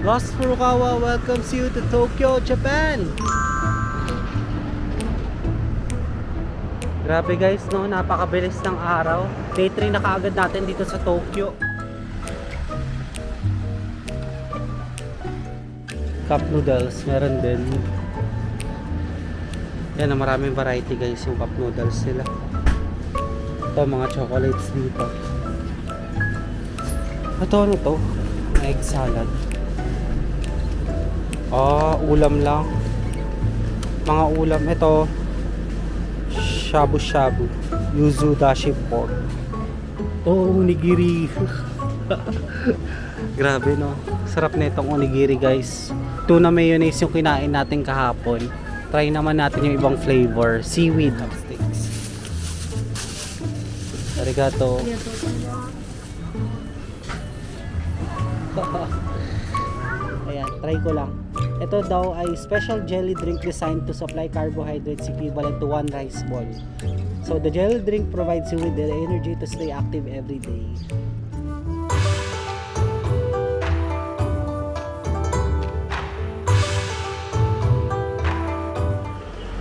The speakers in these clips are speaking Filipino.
Lost Furukawa welcomes you to Tokyo, Japan! Grabe guys, no? Napakabilis ng araw. Day 3 na kaagad natin dito sa Tokyo. Cup noodles, meron din. Yan, maraming variety guys yung cup noodles nila. Ito, mga chocolates dito. Ito, ano to? Egg salad. Ulam lang. Mga ulam. Ito, shabu-shabu. Yuzu dashi pork. Onigiri. Grabe, no? Sarap na itong onigiri, guys. Tuna mayonnaise yung kinain natin kahapon. Try naman natin yung ibang flavor. Seaweed sticks. Arigato. Ayan, try ko lang. Ito daw ay special jelly drink designed to supply carbohydrates equivalent to 1 rice ball. So the jelly drink provides you with the energy to stay active every day.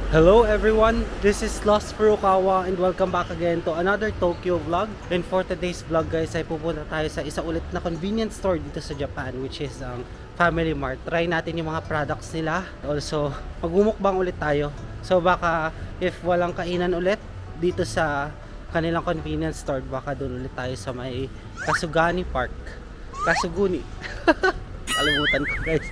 Hello everyone, this is Lost Furukawa and welcome back again to another Tokyo vlog. And for today's vlog guys ay pupunta tayo sa isa ulit na convenience store dito sa Japan, which is ang Family Mart. Try natin yung mga products nila. Also, magmumukbang ulit tayo. So baka if walang kainan ulit dito sa kanilang convenience store, baka doon ulit tayo sa may Kasugani Park. Kasuguni. Kalimutan ko guys.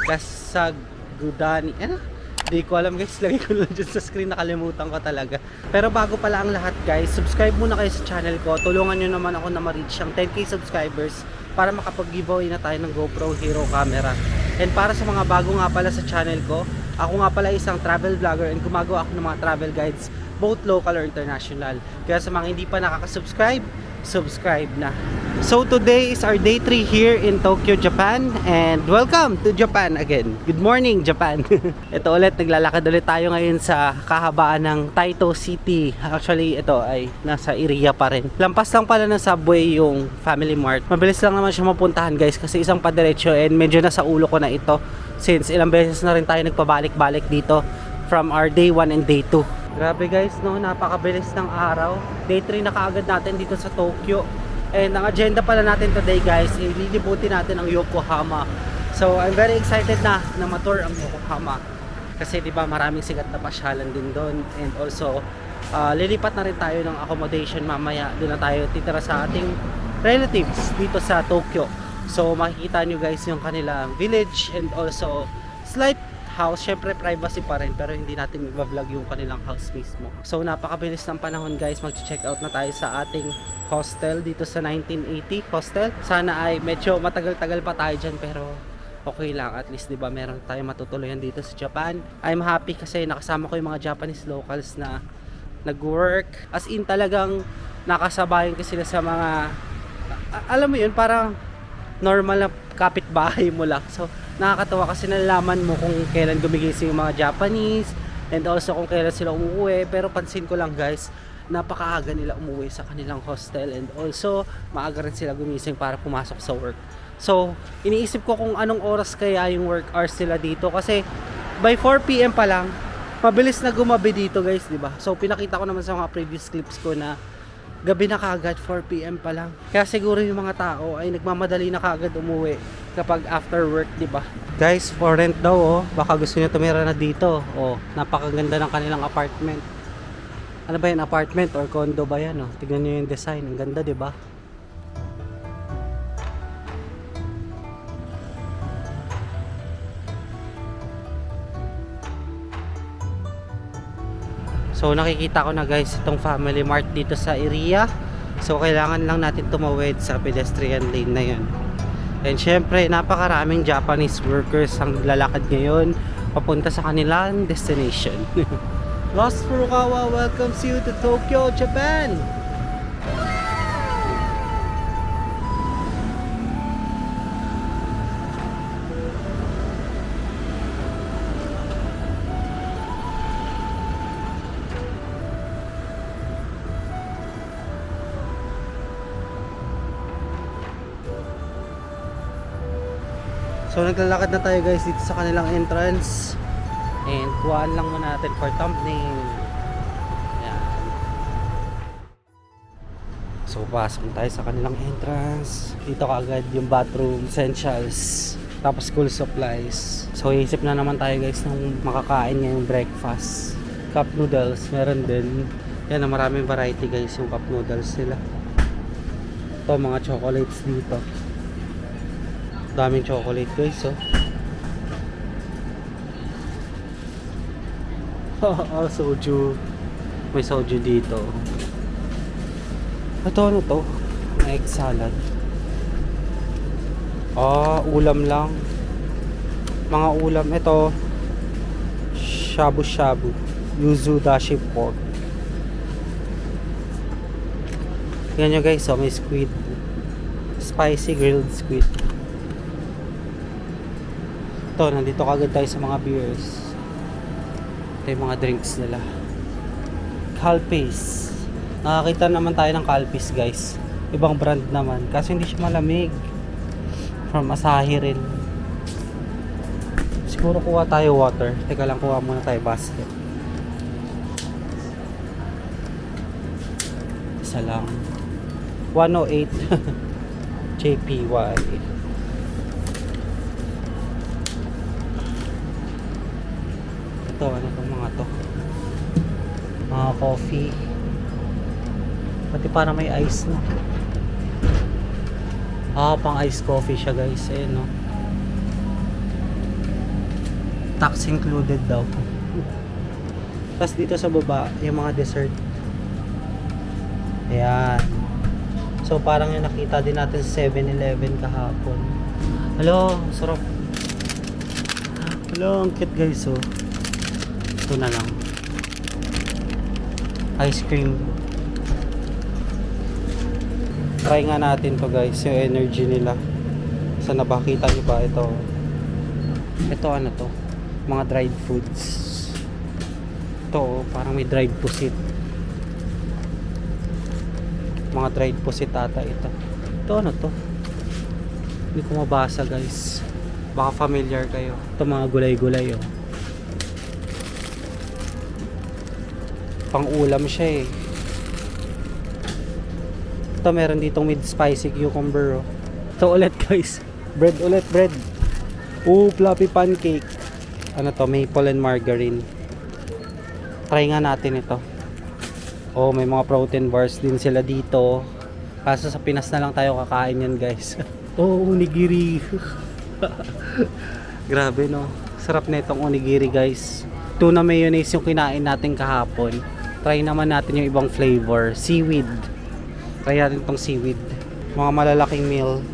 Kasagudani. Ano? Hindi ko alam guys, lagay ko lang dyan sa screen, nakalimutan ko talaga. Pero bago pala ang lahat guys, subscribe muna kayo sa channel ko. Tulungan nyo naman ako na ma-reach ang 10k subscribers para makapag-giveaway na tayo ng GoPro Hero camera. And para sa mga bago nga pala sa channel ko, ako nga pala isang travel vlogger and gumagawa ako ng mga travel guides, both local or international. Kaya sa mga hindi pa nakaka-subscribe, subscribe na. So today is our day 3 here in Tokyo, Japan, and welcome to Japan again. Good morning, Japan. Ito ulit, naglalakad ulit tayo ngayon sa kahabaan ng Taito City. Actually, ito ay nasa area pa rin. Lampas lang pala ng subway yung Family Mart. Mabilis lang naman siya mapuntahan guys kasi isang padiretso, and medyo nasa ulo ko na ito since ilang beses na rin tayo nagpabalik-balik dito from our day 1 and day 2. Grabe guys, no? Napakabilis ng araw. Day 3 na kaagad natin dito sa Tokyo. And ang agenda pala natin today guys, ililibutin natin ang Yokohama. So I'm very excited na ma-tour ang Yokohama. Kasi 'di ba maraming sikat na pasyalan din doon. And also lilipat na rin tayo ng accommodation mamaya. Doon na tayo titira sa ating relatives dito sa Tokyo. So makikita nyo guys yung kanilang village and also slight house. Syempre privacy pa rin, pero hindi natin i-vlog yung kanilang house mismo. So napakabilis ng panahon guys, mag-check out na tayo sa ating hostel dito sa 1980 hostel. Sana ay medyo matagal-tagal pa tayo dyan, pero okay lang, at least 'di ba meron tayong matutuluyan dito sa Japan. I'm happy kasi nakasama ko yung mga Japanese locals na nag-work, as in talagang nakasabayan ko sila sa mga alam mo yun, parang normal na kapitbahay mo lang. So nakakatawa kasi nalalaman mo kung kailan gumigising yung mga Japanese and also kung kailan sila umuwi. Pero pansin ko lang guys, napakaaga nila umuwi sa kanilang hostel and also maaga rin sila gumising para pumasok sa work. So iniisip ko kung anong oras kaya yung work hours sila dito, kasi by 4 PM pa lang mabilis na gumabi dito guys, di ba? So pinakita ko naman sa mga previous clips ko na gabi na kaagad, 4 PM pa lang. Kaya siguro yung mga tao ay nagmamadali na kaagad umuwi kapag after work, di ba? Guys, for rent daw, oh. Baka gusto niyo tumira na dito. Oh, napakaganda ng kanilang apartment. Ano ba yan, apartment or condo ba yan, oh? Tignan niyo yung design, ang ganda, di ba? So nakikita ko na guys itong Family Mart dito sa area. So kailangan lang natin tumawid sa pedestrian lane na yun. And syempre napakaraming Japanese workers ang lalakad ngayon papunta sa kanilang destination. Lost Furukawa welcomes you to Tokyo, Japan! So naglalakad na tayo guys dito sa kanilang entrance. And kuhaan lang muna natin for thumbnail. Ayan. So pasok na tayo sa kanilang entrance. Dito kaagad yung bathroom essentials. Tapos school supplies. So isip na naman tayo guys ng makakain ngayong breakfast. Cup noodles meron din. Yan, maraming variety guys yung cup noodles nila. Ito mga chocolates dito. Daming chocolate guys oh. Oh, soju. May soju dito. Ito ano to? Egg salad. Ulam lang. Mga ulam. Ito shabu-shabu. Yuzu dashi pork. Yan nyo guys, oh, may squid. Spicy grilled squid. Ito, nandito kagad tayo sa mga beers. Ito yung mga drinks nila. Calpis. Nakakita naman tayo ng Calpis guys. Ibang brand naman. Kasi hindi siya malamig. From Asahi rin. Siguro kuha tayo water. Teka lang, kuha muna tayo basket. Isa lang. 108 JPY. Ito, ano itong mga to? Mga coffee. Pati parang may ice na. Pang ice coffee siya guys. Ayan no. Tax included daw. Tapos dito sa baba, yung mga dessert. Ayan. So parang yung nakita din natin sa 7-Eleven kahapon. Hello, sarap. Hello, ang cute guys oh. Ito na lang. Ice cream. Try nga natin to guys, yung energy nila. Sana ba? Kita nyo ba ito? Ito ano to? Mga dried foods. Ito parang may dried pusit. Mga dried pusit ata ito. Ito ano to? Hindi ko mabasa guys. Baka familiar kayo. Ito mga gulay-gulay oh. Pang ulam siya eh. Ito meron ditong mid spicy cucumber oh. Ito ulit guys. Bread ulit, bread. Fluffy pancake. Ano to? Maple and margarine. Try nga natin ito. May mga protein bars din sila dito. Kaso sa Pinas na lang tayo kakain yan guys. Onigiri. Grabe no. Sarap na itong onigiri guys. Tuna mayonnaise yung kinain natin kahapon. Try naman natin yung ibang flavor. Seaweed. Try natin itong seaweed. Mga malalaking meal.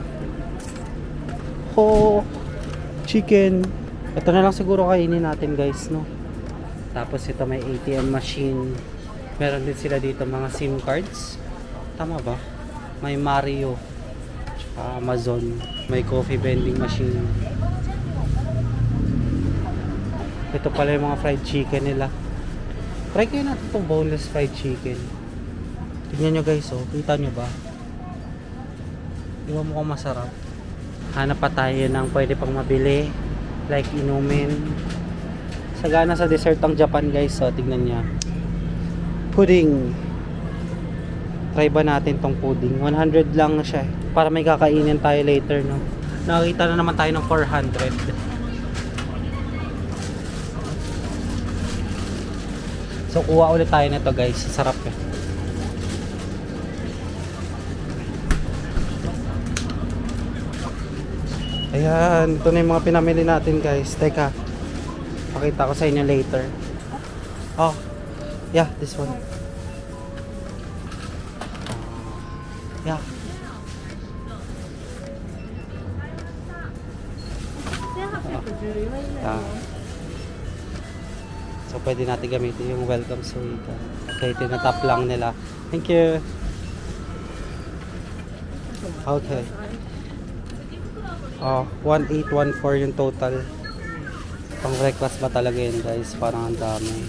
Chicken. Ito na lang siguro kainin natin guys no. Tapos ito may ATM machine. Meron din sila dito mga SIM cards. Tama ba? May Mario. Tsaka Amazon. May coffee vending machine. Ito pala yung mga fried chicken nila. Try kayo natin itong boneless fried chicken. Tignan nyo guys oh. Kita nyo ba? Iwan mo kung masarap. Hanap pa tayo ng pwede pang mabili. Like inumin. Sagana sa dessert ang Japan guys. So tignan nyo. Pudding. Try ba natin tong pudding? 100 lang siya. Para may kakainin tayo later, no? Nakakita na naman tayo ng 400. So, kuha ulit tayo nito, guys. Sarap eh. Ayan. Ito na yung mga pinamili natin, guys. Teka. Pakita ko sa inyo later. Yeah, this one. Yeah. So pwede natin gamitin yung welcome suite. Okay, tinatap lang nila. Thank you. Okay. 1814 yung total. Pang breakfast ba talaga yun guys? Parang ang dami.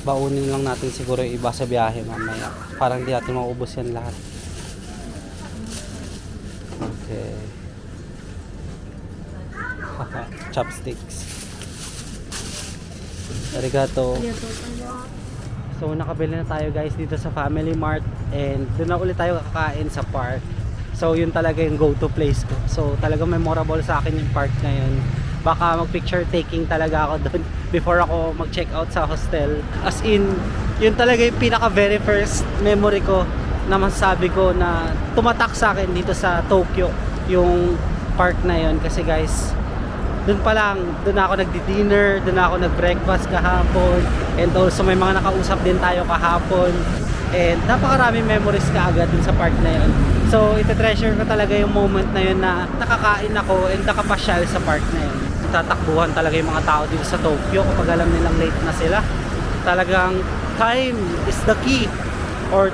Baunin lang natin siguro yung iba sa biyahe mamaya. Parang hindi natin maubos yan lahat. Okay. Chopsticks. Arigato. So nakabili na tayo guys dito sa Family Mart and doon na ulit tayo kakain sa park. So yun talaga yung go-to place ko. So talagang memorable sa akin yung park na yun. Baka mag picture taking talaga ako doon before ako mag-check out sa hostel. As in, yun talaga yung pinaka very first memory ko na masasabi ko na tumatak sa akin dito sa Tokyo yung park na yun. Kasi guys, doon pa lang, doon ako nagdi-dinner, doon ako nag-breakfast kahapon, and also may mga nakausap din tayo kahapon, and napakaraming memories kaagad dun sa park na yun. So ite-treasure ko talaga yung moment na yun na nakakain ako and nakapasyal sa park na yun. Tatakbuhan talaga yung mga tao dito sa Tokyo kapag alam nilang late na sila. Talagang time is the key, or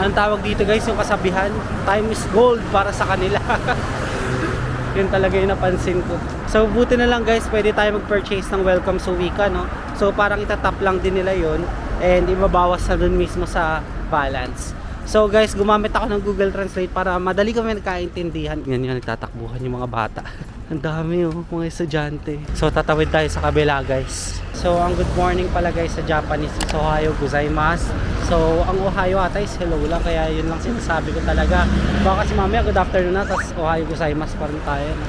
anong tawag dito guys, yung kasabihan, time is gold para sa kanila. Yun talaga yung napansin ko. So buti na lang guys, pwede tayo mag-purchase ng welcome suwika, no? So parang itatap lang din nila yun and ibabawas na dun mismo sa balance. So guys, gumamit ako ng Google Translate para madali kami nagkaintindihan. Yan yung nagtatakbuhan yung mga bata. Ang dami oh, mga estudyante. So tatawid tayo sa kabila guys. So ang good morning pala guys sa Japanese is Ohayo gozaimasu. So ang Ohayo ata is hello lang, kaya yun lang sinasabi ko talaga. Baka kasi mamaya good afternoon na, tapos Ohayo gozaimasu pa rin tayo. No?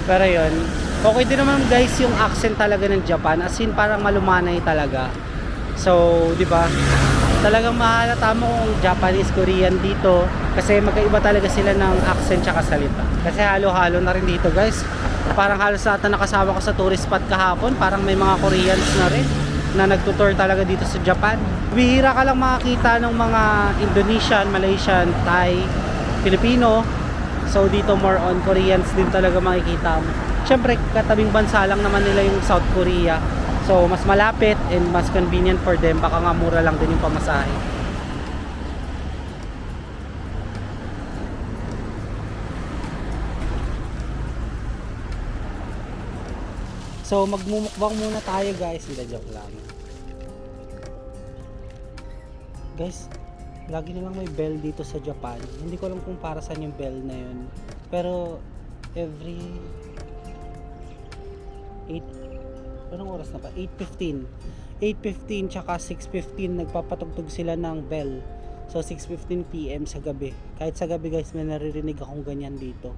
Pero yun, okay din naman guys yung accent talaga ng Japan. As in parang malumanay talaga. So di ba? Talagang mahalata mo kung Japanese, Korean dito kasi magkaiba talaga sila ng accent tsaka salita. Kasi halo-halo na rin dito guys. Parang halos lahat na nakasama ko sa tourist spot kahapon, parang may mga Koreans na rin na nagtutour talaga dito sa Japan. Bihira ka lang makakita ng mga Indonesian, Malaysian, Thai, Filipino. So dito more on Koreans din talaga makikita mo. Siyempre katabing bansa lang naman nila yung South Korea. So mas malapit and mas convenient for them. Baka nga mura lang din yung pamasahe. So magmumukbang muna tayo guys. Hindi, joke lang. Guys, lagi nilang may bell dito sa Japan. Hindi ko alam kung para saan yung bell na yun. Pero every 8, anong oras na ba? 8:15 tsaka 6:15 nagpapatugtog sila ng bell. So 6:15 PM sa gabi. Kahit sa gabi guys, may naririnig akong ganyan dito.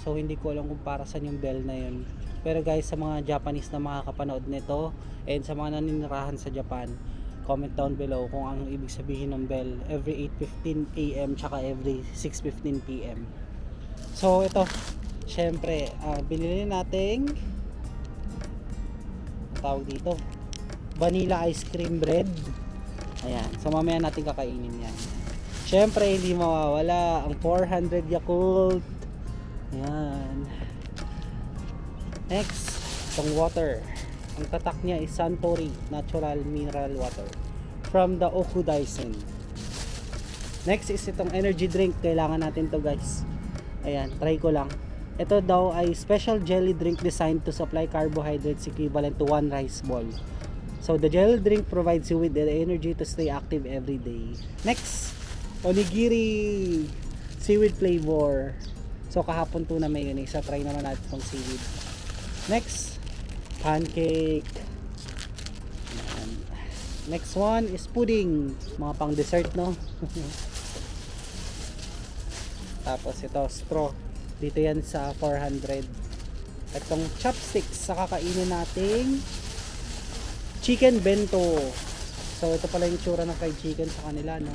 So hindi ko alam kung para saan yung bell na yun. Pero guys, sa mga Japanese na makakapanood nito and sa mga naninirahan sa Japan, comment down below kung ang ibig sabihin ng bell. Every 8:15 AM tsaka every 6:15 PM. So ito, syempre, binili nating tawag dito, vanilla ice cream bread. Ayan, so mamaya natin kakainin yan. Syempre hindi mawawala ang 400 Yakult. Ayan. Next, itong water. Ang tatak niya is Suntory Natural Mineral Water from the Okudaisen. Next is itong energy drink. Kailangan natin to guys. Ayan, try ko lang. Ito daw ay special jelly drink designed to supply carbohydrates equivalent to 1 rice ball. So the jelly drink provides you with the energy to stay active every day. Next, onigiri seaweed flavor. So kahapon to na mayonnaise. So try naman natin itong seaweed. Next, pancake. Ayan. Next one is pudding. Mga pang dessert, no? Tapos ito, straw. Dito yan sa 400. Itong chopsticks sa kakainin nating chicken bento. So ito pala yung tsura ng fried chicken sa kanila, no?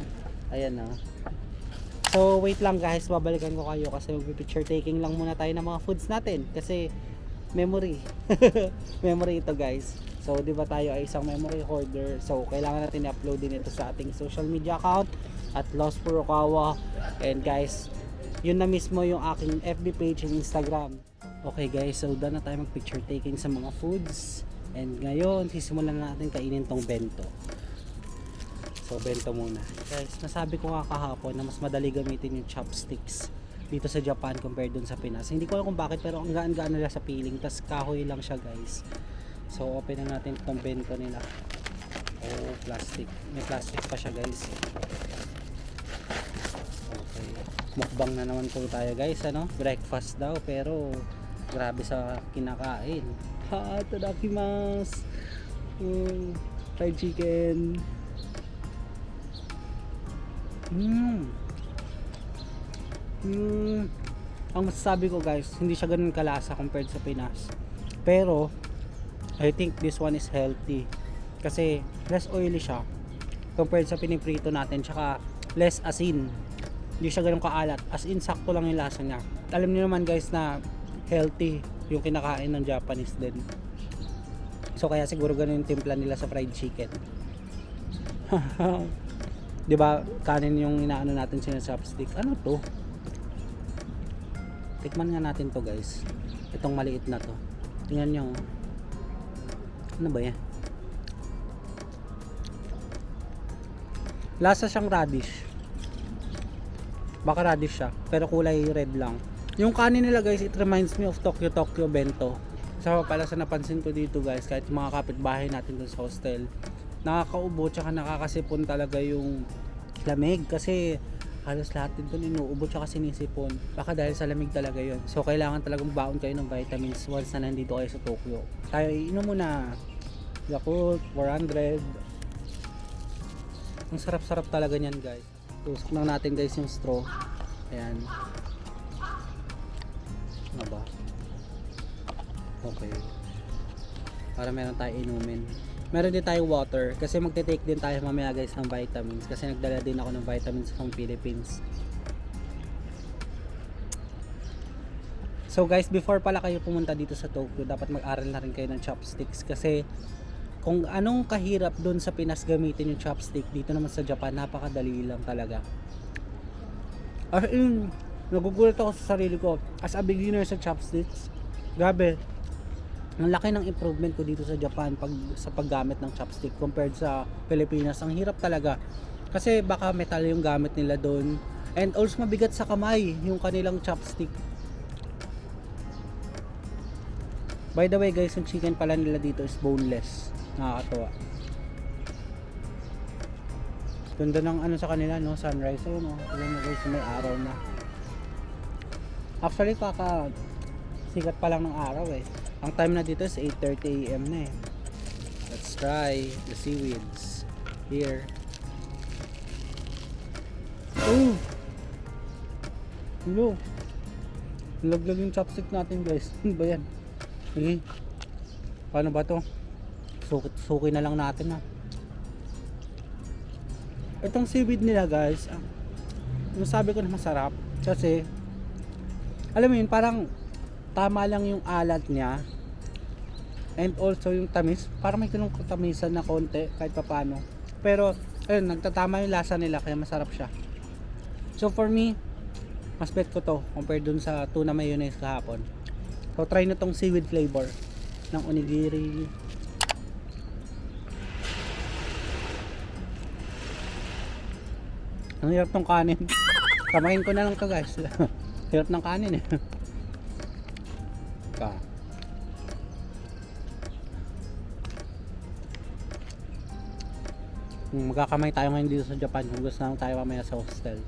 Ayan na. So wait lang guys, babalikan ko kayo kasi magpi-picture taking lang muna tayo ng mga foods natin kasi memory. Memory ito guys. So di ba tayo ay isang memory holder. So kailangan natin i-upload din ito sa ating social media account at Lost Furukawa. And guys, yun na mismo yung aking FB page and Instagram. Okay guys, so done na tayo mag picture taking sa mga foods. And ngayon, sisimulan na natin kainin tong bento. So bento muna. Guys, nasabi ko nga kahapon na mas madali gamitin yung chopsticks dito sa Japan compared dun sa Pinas. Hindi ko alam kung bakit, pero ang gaan-gaan nila sa feeling. Tas kahoy lang siya guys. So open na natin tong bento nila. Oh, plastic. May plastic pa siya guys. Okay. Mukbang na naman po tayo guys, ano? Breakfast daw pero grabe sa kinakain. Ha, tadakimasu. Fried chicken. Ang masasabi ko guys, hindi siya ganun kalasa compared sa Pinas. Pero I think this one is healthy kasi less oily siya compared sa piniprito natin, tsaka less asin. Hindi siya ganun kaalat, as in sakto lang yung lasa niya. Alam niyo naman guys na healthy yung kinakain ng Japanese din, so kaya siguro ganun yung timpla nila sa fried chicken. 'Di ba kanin yung inaano natin sa chopstick? Ano to? Tikman nga natin to guys. Itong maliit na to. Tingnan nyo. Ano ba yan? Lasa siyang radish. Baka radish siya, pero kulay red lang. Yung kanin nila guys, it reminds me of Tokyo Bento. Sa pala sa napansin ko dito guys, kahit mga kapitbahay natin dun sa hostel, nakakaubo tsaka nakakasipon talaga yung lamig kasi halos lahat din doon inuubo tsaka sinisipon. Baka dahil sa lamig talaga yun. So kailangan talagang baon kayo ng vitamins once na nandito kayo sa Tokyo. Tayo iinom muna Yakult 400. Ang sarap-sarap talaga niyan guys. Tusok lang natin guys yung straw. Ayan. Ano ba? Okay. Para meron tayo inumin. Meron din tayo water kasi magte-take din tayo mamaya guys ng vitamins kasi nagdala din ako ng vitamins from Philippines. So guys, before pala kayo pumunta dito sa Tokyo, dapat mag-aral na rin kayo ng chopsticks kasi kung anong kahirap doon sa Pinas gamitin yung chopstick, dito naman sa Japan napakadali lang talaga. As in, nagugulat ako sa sarili ko as a beginner sa chopsticks. Grabe, ang laki ng improvement ko dito sa Japan sa paggamit ng chopstick compared sa Pilipinas. Ang hirap talaga kasi baka metal yung gamit nila doon, and also mabigat sa kamay yung kanilang chopstick. By the way guys, yung chicken pala nila dito is boneless. Nakakatuwa. Ganda ng ano sa kanila, no? Sunrise. Ayun, no? Alam mo guys, may araw na. Actually sikat pa lang ng araw eh. Ang time na dito is 8:30 AM na eh. Let's try the seaweeds here. Oh! Hello! Laglag yung chopstick natin guys. Ano ba yan? Okay. Paano ba to? Suki na lang natin ha. Itong seaweed nila guys, sabi ko na masarap kasi alam mo yun, parang tama lang yung alat niya, and also yung tamis, parang may kinong tamisan na konti kahit pa paano, pero ayun, nagtatama yung lasa nila kaya masarap siya. So for me, mas bet ko to compared dun sa tuna mayonnaise kahapon. So try na tong seaweed flavor ng onigiri. Ang hirap tong kanin. Kamain ko na lang to guys. Hirap ng kanin eh. Magkakamay tayo ngayon dito sa Japan. Kung gusto lang tayo mamaya sa hostel.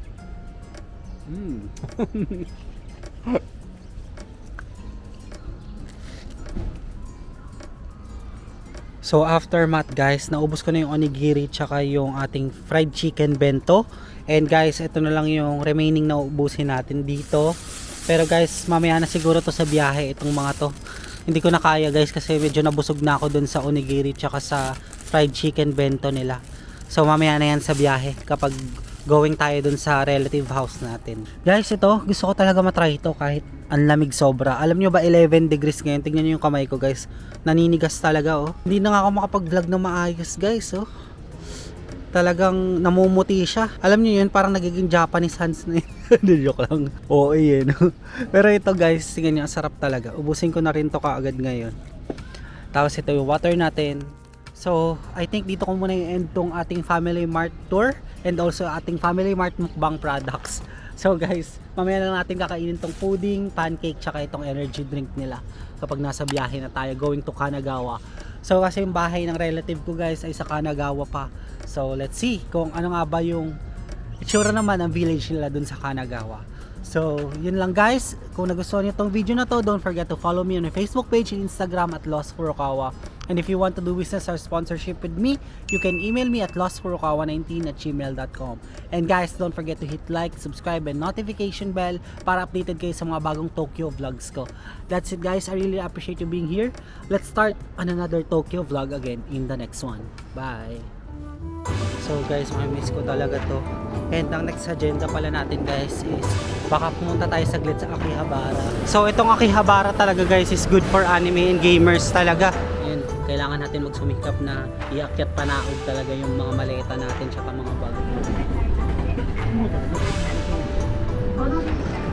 So after mat guys, naubos ko na yung onigiri tsaka yung ating fried chicken bento. And guys, ito na lang yung remaining na ubusin natin dito. Pero guys, mamaya na siguro to sa biyahe itong mga to. Hindi ko na kaya guys kasi medyo nabusog na ako dun sa onigiri tsaka sa fried chicken bento nila. So mamaya na yan sa biyahe kapag going tayo dun sa relative house natin. Guys, ito, gusto ko talaga matry ito kahit ang lamig sobra. Alam nyo ba 11 degrees ngayon? Tignan nyo yung kamay ko guys. Naninigas talaga oh. Hindi na nga ako makapag-vlog na maayos guys oh. Talagang namumuti siya. Alam nyo yun, parang nagiging Japanese hands na yun. Hindi, joke lang. Oo, yun. Pero ito guys, tingnan nyo, sarap talaga. Ubusin ko na rin to kaagad ngayon. Tapos ito yung water natin. So, I think dito ko muna i-end tong ating Family Mart tour and also ating Family Mart mukbang products. So guys, mamaya lang natin kakainin tong pudding, pancake, tsaka itong energy drink nila kapag nasa biyahe na tayo going to Kanagawa. So kasi yung bahay ng relative ko guys ay sa Kanagawa pa. So let's see kung ano nga ba yung itsura naman ang village nila dun sa Kanagawa. So yun lang guys, kung nagustuhan niyo tong video na to, don't forget to follow me on my Facebook page and Instagram at Lost Furukawa. And if you want to do business or sponsorship with me, you can email me at lostfurukawa19@gmail.com. And guys, don't forget to hit like, subscribe, and notification bell para updated kayo sa mga bagong Tokyo vlogs ko. That's it guys, I really appreciate you being here. Let's start on another Tokyo vlog again in the next one. Bye! So guys, miss ko talaga to. And ang next agenda pala natin guys is baka pumunta tayo saglit sa Akihabara. So itong Akihabara talaga guys is good for anime and gamers talaga. Yan, kailangan natin magsumikap na iakyat panaog talaga yung mga maleta natin tsaka mga bag.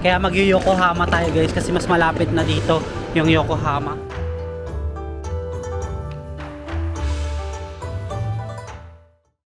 Kaya mag-Yokohama tayo guys kasi mas malapit na dito yung Yokohama.